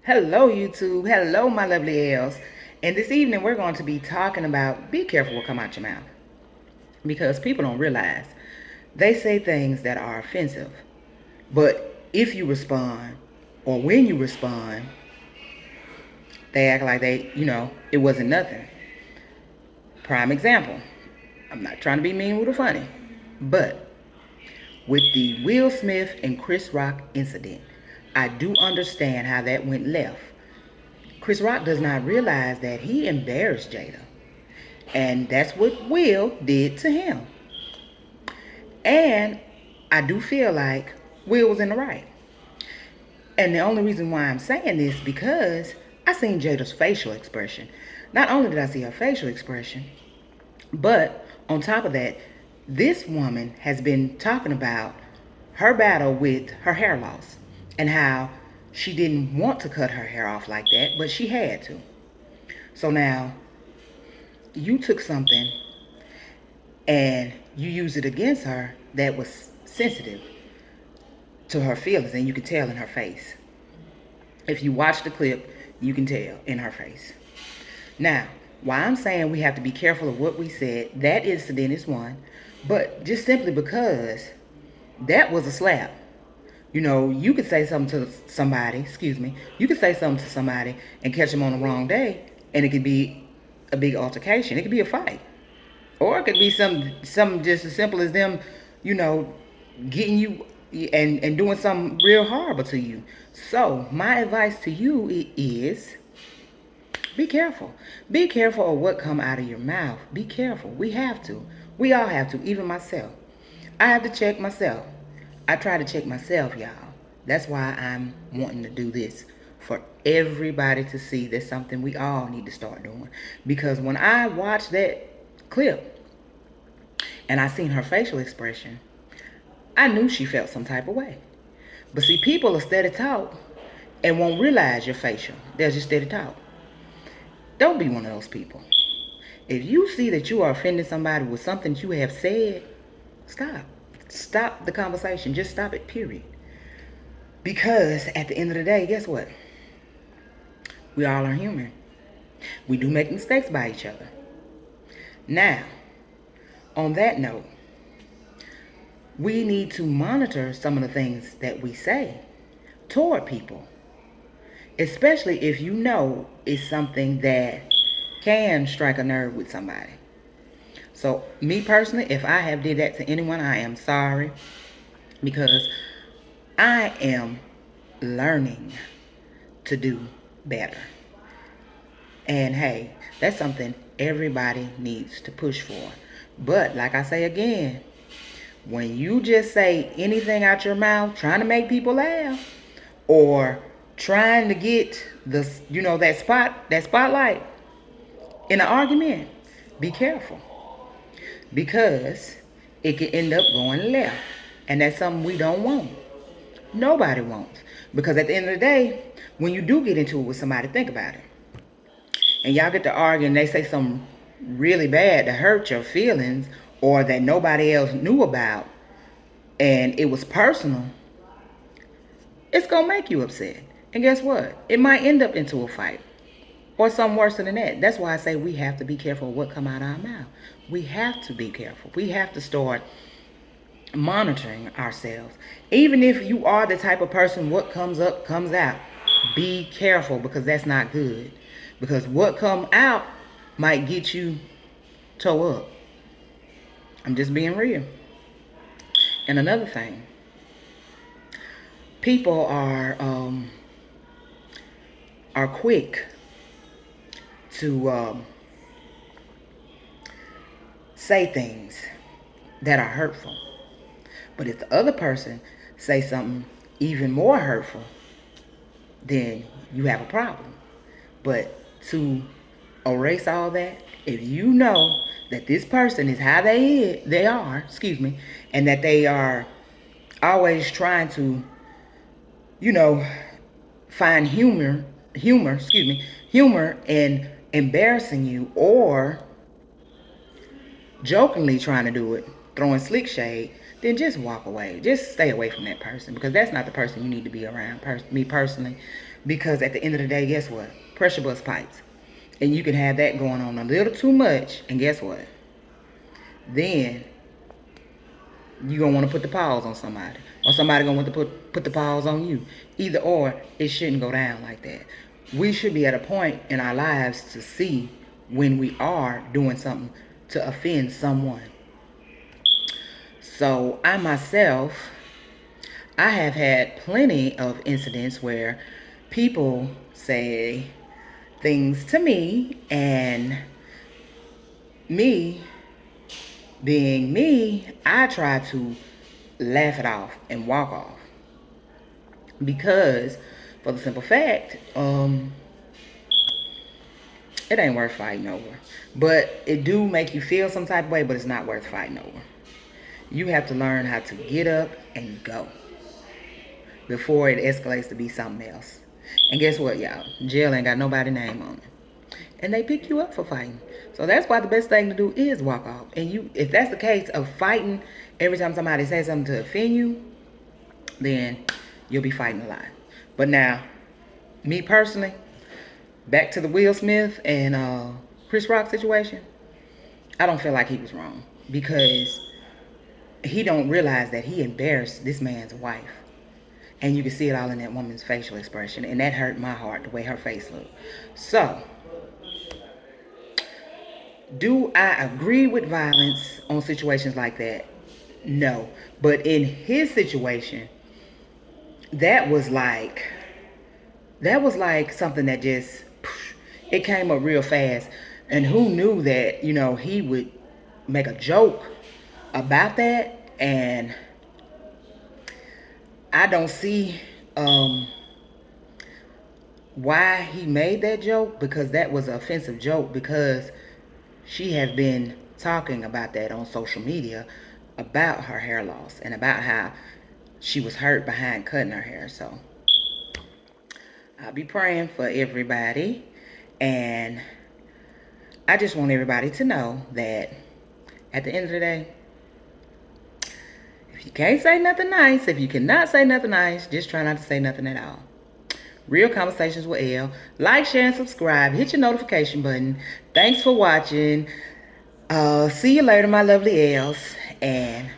Hello, YouTube. Hello, my lovely elves. And this evening, we're going to be talking about be careful what come out your mouth. Because people don't realize they say things that are offensive. But if you respond, or when you respond, they act like it wasn't nothing. Prime example. I'm not trying to be mean or funny. But with the Will Smith and Chris Rock incident, I do understand how that went left. Chris Rock does not realize that he embarrassed Jada. And that's what Will did to him. And I do feel like Will was in the right. And the only reason why I'm saying this because I seen Jada's facial expression. Not only did I see her facial expression, but on top of that, this woman has been talking about her battle with her hair loss and how she didn't want to cut her hair off like that, but she had to. So now you took something and you used it against her that was sensitive to her feelings, and you can tell in her face. If you watch the clip, you can tell in her face. Now, why I'm saying we have to be careful of what we said, that incident is one, but just simply because that was a slap. You could say something to somebody, you could say something to somebody and catch them on the wrong day, and it could be a big altercation. It could be a fight. Or it could be something just as simple as them, getting you and doing something real horrible to you. So my advice to you is be careful. Be careful of what come out of your mouth. Be careful. We have to. We all have to, even myself. I have to check myself. I try to check myself, y'all. That's why I'm wanting to do this, for everybody to see. That's something we all need to start doing. Because when I watched that clip and I seen her facial expression, I knew she felt some type of way. But see, people are steady talk and won't realize your facial. They'll just steady talk. Don't be one of those people. If you see that you are offending somebody with something you have said, stop. Stop the conversation. Just stop it, period. Because at the end of the day, guess what? We all are human. We do make mistakes by each other. Now, on that note, we need to monitor some of the things that we say toward people, especially if you know it's something that can strike a nerve with somebody. So me personally, if I have did that to anyone, I am sorry, because I am learning to do better. And hey, that's something everybody needs to push for. But like I say again, when you just say anything out your mouth trying to make people laugh, or trying to get that spotlight in an argument, be careful, because it can end up going left, and that's something we don't want. Nobody wants. Because at the end of the day, when you do get into it with somebody, think about it, and y'all get to argue and they say something really bad to hurt your feelings, or that nobody else knew about, and it was personal, it's going to make you upset. And guess what? It might end up into a fight or something worse than that. That's why I say we have to be careful of what come out of our mouth. We have to be careful. We have to start monitoring ourselves. Even if you are the type of person, what comes up comes out. Be careful, because that's not good. Because what come out might get you toe up. I'm just being real. And another thing, people are quick to say things that are hurtful. But if the other person say something even more hurtful, then you have a problem. But to erase all that, if you know that this person is how they are, and that they are always trying to, find humor in embarrassing you, or jokingly trying to do it, throwing slick shade, then just walk away. Just stay away from that person, because that's not the person you need to be around. Me personally, Because at the end of the day, guess what? Pressure bust pipes. And you can have that going on a little too much. And guess what? Then you're going to want to put the pause on somebody. Or somebody going to want to put the pause on you. Either or, it shouldn't go down like that. We should be at a point in our lives to see when we are doing something to offend someone. So I myself, I have had plenty of incidents where people say things to me, and me being me, I try to laugh it off and walk off. Because for the simple fact, it ain't worth fighting over. But it do make you feel some type of way, but it's not worth fighting over. You have to learn how to get up and go before it escalates to be something else. And guess what, y'all? Jail ain't got nobody's name on it. And they pick you up for fighting. So that's why the best thing to do is walk off. And you, if that's the case of fighting every time somebody says something to offend you, then you'll be fighting a lot. But now, me personally, back to the Will Smith and Chris Rock situation, I don't feel like he was wrong. Because he don't realize that he embarrassed this man's wife. And you can see it all in that woman's facial expression. And that hurt my heart, the way her face looked. So, do I agree with violence on situations like that? No. But in his situation, that was like something that just, it came up real fast. And who knew that, you know, he would make a joke about that? And I don't see why he made that joke, because that was an offensive joke, because she has been talking about that on social media about her hair loss and about how she was hurt behind cutting her hair. So I'll be praying for everybody, and I just want everybody to know that at the end of the day, if you can't say nothing nice, if you cannot say nothing nice, just try not to say nothing at all. Real Conversations with Elle. Like, share, and subscribe. Hit your notification button. Thanks for watching. See you later, my lovely L's. And